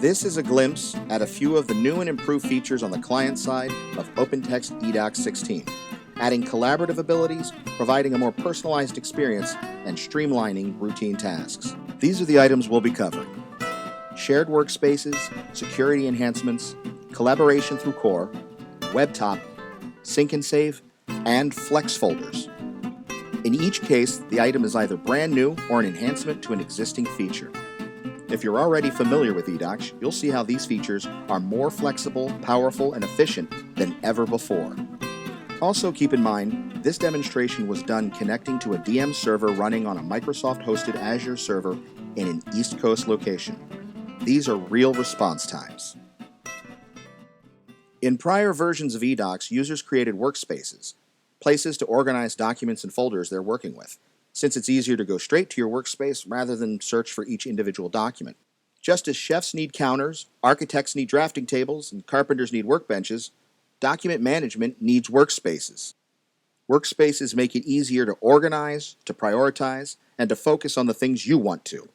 This is a glimpse at a few of the new and improved features on the client side of OpenText eDOCS 16, adding collaborative abilities, providing a more personalized experience, and streamlining routine tasks. These are the items we'll be covering: shared workspaces, security enhancements, collaboration through core, WebTop, sync and save, and flex folders. In each case, the item is either brand new or an enhancement to an existing feature. If you're already familiar with eDOCS, you'll see how these features are more flexible, powerful, and efficient than ever before. Also keep in mind, this demonstration was done connecting to a DM server running on a Microsoft-hosted Azure server in an East Coast location. These are real response times. In prior versions of eDOCS, users created workspaces, places to organize documents and folders they're working with, since it's easier to go straight to your workspace rather than search for each individual document. Just as chefs need counters, architects need drafting tables, and carpenters need workbenches, document management needs workspaces. Workspaces make it easier to organize, to prioritize, and to focus on the things you want to.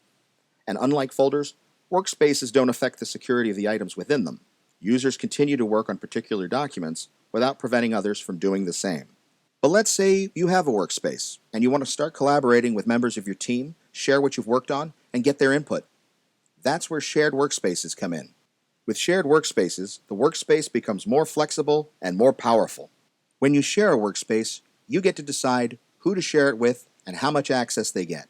And unlike folders, workspaces don't affect the security of the items within them. Users continue to work on particular documents without preventing others from doing the same. But let's say you have a workspace and you want to start collaborating with members of your team, share what you've worked on, and get their input. That's where shared workspaces come in. With shared workspaces, the workspace becomes more flexible and more powerful. When you share a workspace, you get to decide who to share it with and how much access they get.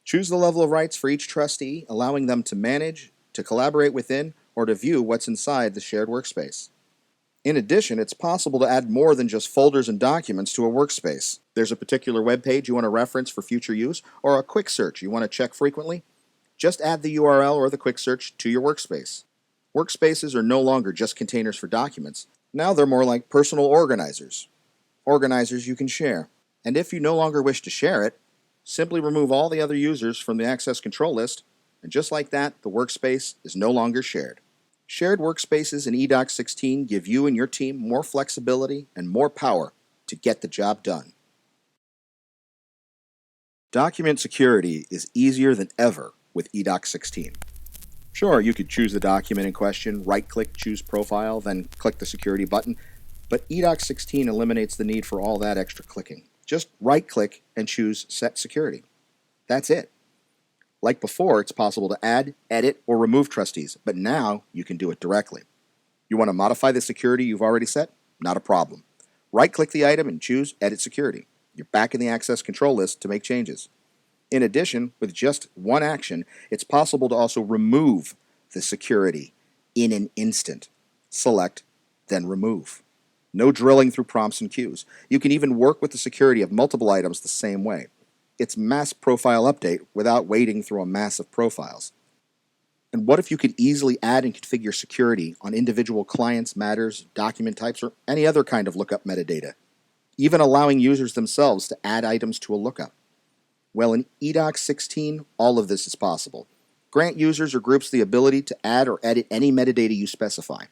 Choose the level of rights for each trustee, allowing them to manage, to collaborate within, or to view what's inside the shared workspace. In addition, it's possible to add more than just folders and documents to a workspace. There's a particular web page you want to reference for future use, or a quick search you want to check frequently. Just add the URL or the quick search to your workspace. Workspaces are no longer just containers for documents. Now they're more like personal organizers. Organizers you can share. And if you no longer wish to share it, simply remove all the other users from the access control list, and just like that, the workspace is no longer shared. Shared workspaces in eDOCS 16 give you and your team more flexibility and more power to get the job done. Document security is easier than ever with eDOCS 16. Sure, you could choose the document in question, right-click, choose Profile, then click the security button, but eDOCS 16 eliminates the need for all that extra clicking. Just right-click and choose Set Security. That's it. Like before, it's possible to add, edit, or remove trustees, but now you can do it directly. You want to modify the security you've already set? Not a problem. Right-click the item and choose Edit Security. You're back in the access control list to make changes. In addition, with just one action, it's possible to also remove the security in an instant. Select, then remove. No drilling through prompts and cues. You can even work with the security of multiple items the same way. It's mass profile update without wading through a mass of profiles. And what if you could easily add and configure security on individual clients, matters, document types, or any other kind of lookup metadata, even allowing users themselves to add items to a lookup? Well, in eDOCS 16, all of this is possible. Grant users or groups the ability to add or edit any metadata you specify.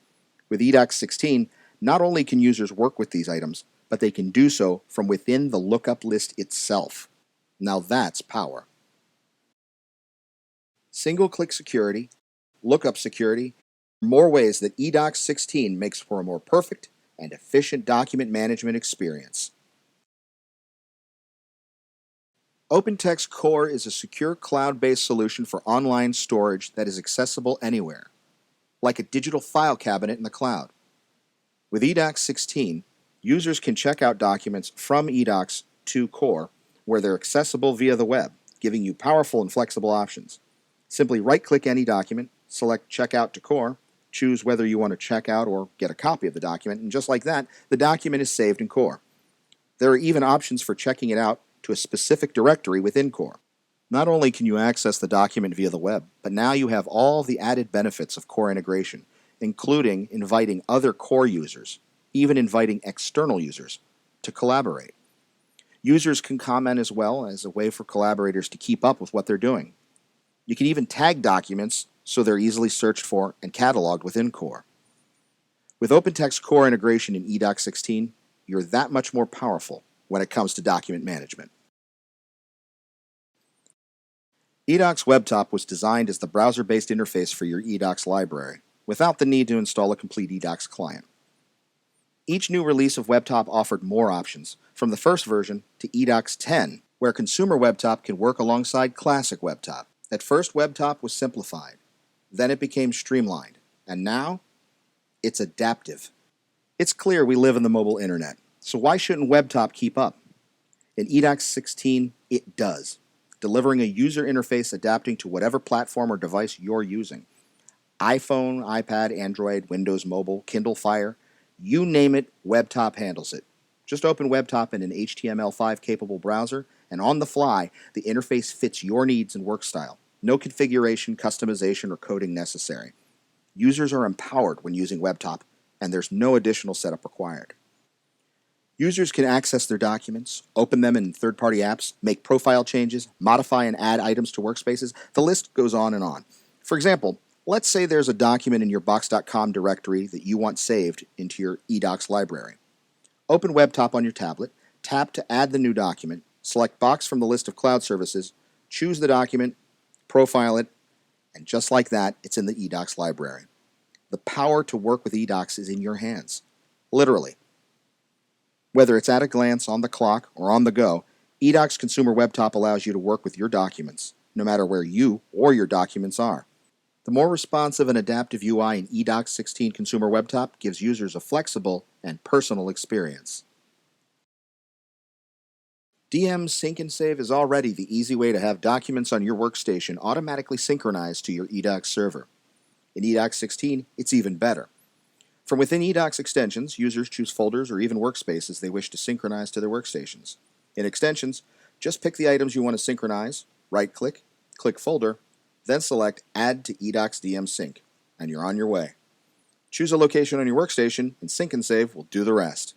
With eDOCS 16, not only can users work with these items, but they can do so from within the lookup list itself. Now that's power. Single-click security, lookup security, more ways that eDOCS 16 makes for a more perfect and efficient document management experience. OpenText Core is a secure cloud-based solution for online storage that is accessible anywhere, like a digital file cabinet in the cloud. With eDOCS 16, users can check out documents from eDOCS to Core where they're accessible via the web, giving you powerful and flexible options. Simply right-click any document, select Check Out to Core, choose whether you want to check out or get a copy of the document, and just like that, the document is saved in Core. There are even options for checking it out to a specific directory within Core. Not only can you access the document via the web, but now you have all the added benefits of Core integration, including inviting other Core users, even inviting external users, to collaborate. Users can comment as well as a way for collaborators to keep up with what they're doing. You can even tag documents so they're easily searched for and cataloged within Core. With OpenText Core integration in eDOCS 16, you're that much more powerful when it comes to document management. eDOCS WebTop was designed as the browser-based interface for your eDOCS library, without the need to install a complete eDOCS client. Each new release of WebTop offered more options, from the first version to eDOCS 10, where consumer WebTop can work alongside classic WebTop. At first, WebTop was simplified. Then it became streamlined. And now, it's adaptive. It's clear we live in the mobile internet, so why shouldn't WebTop keep up? In eDOCS 16, it does, delivering a user interface adapting to whatever platform or device you're using. iPhone, iPad, Android, Windows Mobile, Kindle Fire, you name it, WebTop handles it. Just open WebTop in an HTML5 capable browser, and on the fly, the interface fits your needs and work style. No configuration, customization, or coding necessary. Users are empowered when using WebTop, and there's no additional setup required. Users can access their documents, open them in third-party apps, make profile changes, modify and add items to workspaces. The list goes on and on. For example, let's say there's a document in your box.com directory that you want saved into your eDOCS library. Open WebTop on your tablet, tap to add the new document, select Box from the list of cloud services, choose the document, profile it, and just like that, it's in the eDOCS library. The power to work with eDOCS is in your hands. Literally. Whether it's at a glance, on the clock, or on the go, eDOCS Consumer WebTop allows you to work with your documents, no matter where you or your documents are. The more responsive and adaptive UI in eDOCS 16 Consumer WebTop gives users a flexible and personal experience. DM Sync and Save is already the easy way to have documents on your workstation automatically synchronized to your eDOCS server. In eDOCS 16, it's even better. From within eDOCS extensions, users choose folders or even workspaces they wish to synchronize to their workstations. In extensions, just pick the items you want to synchronize, right-click, click Folder, then select Add to eDOCS DM Sync, and you're on your way. Choose a location on your workstation, and Sync and Save will do the rest.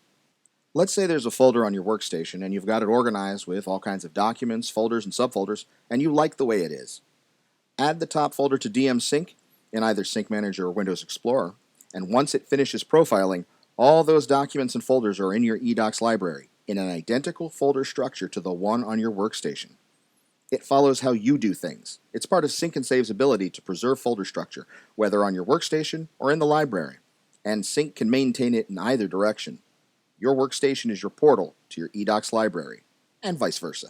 Let's say there's a folder on your workstation, and you've got it organized with all kinds of documents, folders, and subfolders, and you like the way it is. Add the top folder to DM Sync in either Sync Manager or Windows Explorer, and once it finishes profiling, all those documents and folders are in your eDOCS library in an identical folder structure to the one on your workstation. It follows how you do things. It's part of Sync and Save's ability to preserve folder structure, whether on your workstation or in the library, and Sync can maintain it in either direction. Your workstation is your portal to your eDOCS library, and vice versa.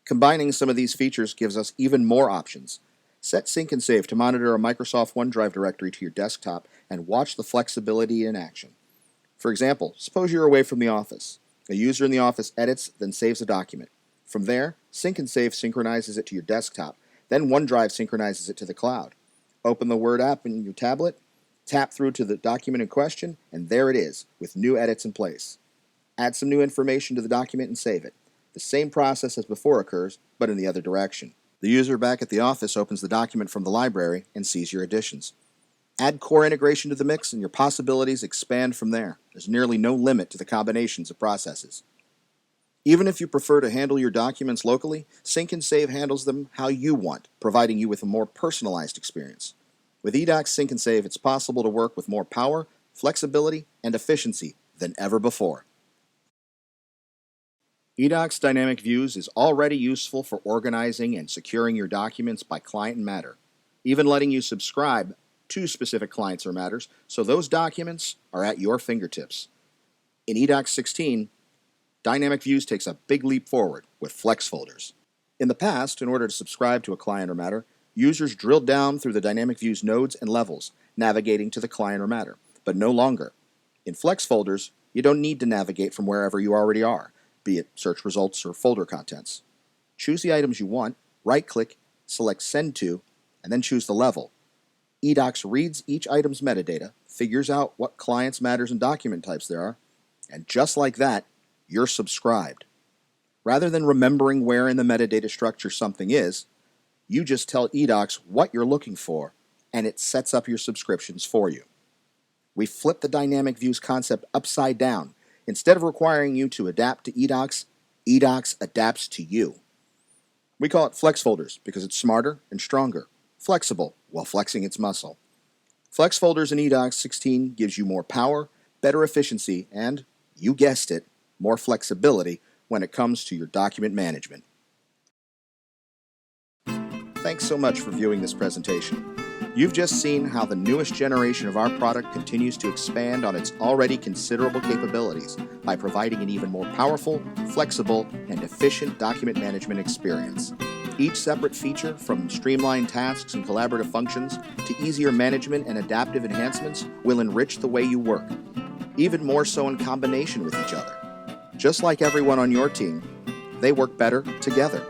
Combining some of these features gives us even more options. Set Sync and Save to monitor a Microsoft OneDrive directory to your desktop and watch the flexibility in action. For example, suppose you're away from the office. A user in the office edits, then saves a document. From there, Sync and Save synchronizes it to your desktop, then OneDrive synchronizes it to the cloud. Open the Word app in your tablet, tap through to the document in question, and there it is, with new edits in place. Add some new information to the document and save it. The same process as before occurs, but in the other direction. The user back at the office opens the document from the library and sees your additions. Add core integration to the mix and your possibilities expand from there. There's nearly no limit to the combinations of processes. Even if you prefer to handle your documents locally, Sync and Save handles them how you want, providing you with a more personalized experience. With eDOCS Sync and Save, it's possible to work with more power, flexibility, and efficiency than ever before. eDOCS Dynamic Views is already useful for organizing and securing your documents by client and matter, even letting you subscribe to specific clients or matters, so those documents are at your fingertips. In eDOCS 16, Dynamic Views takes a big leap forward with Flex folders. In the past, in order to subscribe to a client or matter, users drilled down through the Dynamic Views nodes and levels, navigating to the client or matter, but no longer. In Flex folders, you don't need to navigate from wherever you already are, be it search results or folder contents. Choose the items you want, right-click, select Send To, and then choose the level. eDOCS reads each item's metadata, figures out what clients, matters, and document types there are, and just like that, you're subscribed. Rather than remembering where in the metadata structure something is, you just tell eDOCS what you're looking for, and it sets up your subscriptions for you. We flip the Dynamic Views concept upside down. Instead of requiring you to adapt to eDOCS, eDOCS adapts to you. We call it Flex folders because it's smarter and stronger, flexible while flexing its muscle. Flex folders in eDOCS 16 gives you more power, better efficiency, and, you guessed it, more flexibility when it comes to your document management. Thanks so much for viewing this presentation. You've just seen how the newest generation of our product continues to expand on its already considerable capabilities by providing an even more powerful, flexible, and efficient document management experience. Each separate feature, from streamlined tasks and collaborative functions to easier management and adaptive enhancements, will enrich the way you work, even more so in combination with each other. Just like everyone on your team, they work better together.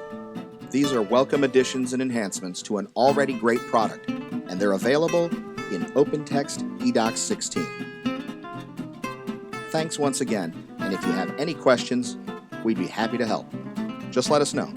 These are welcome additions and enhancements to an already great product, and they're available in OpenText eDOCS 16. Thanks once again, and if you have any questions, we'd be happy to help. Just let us know.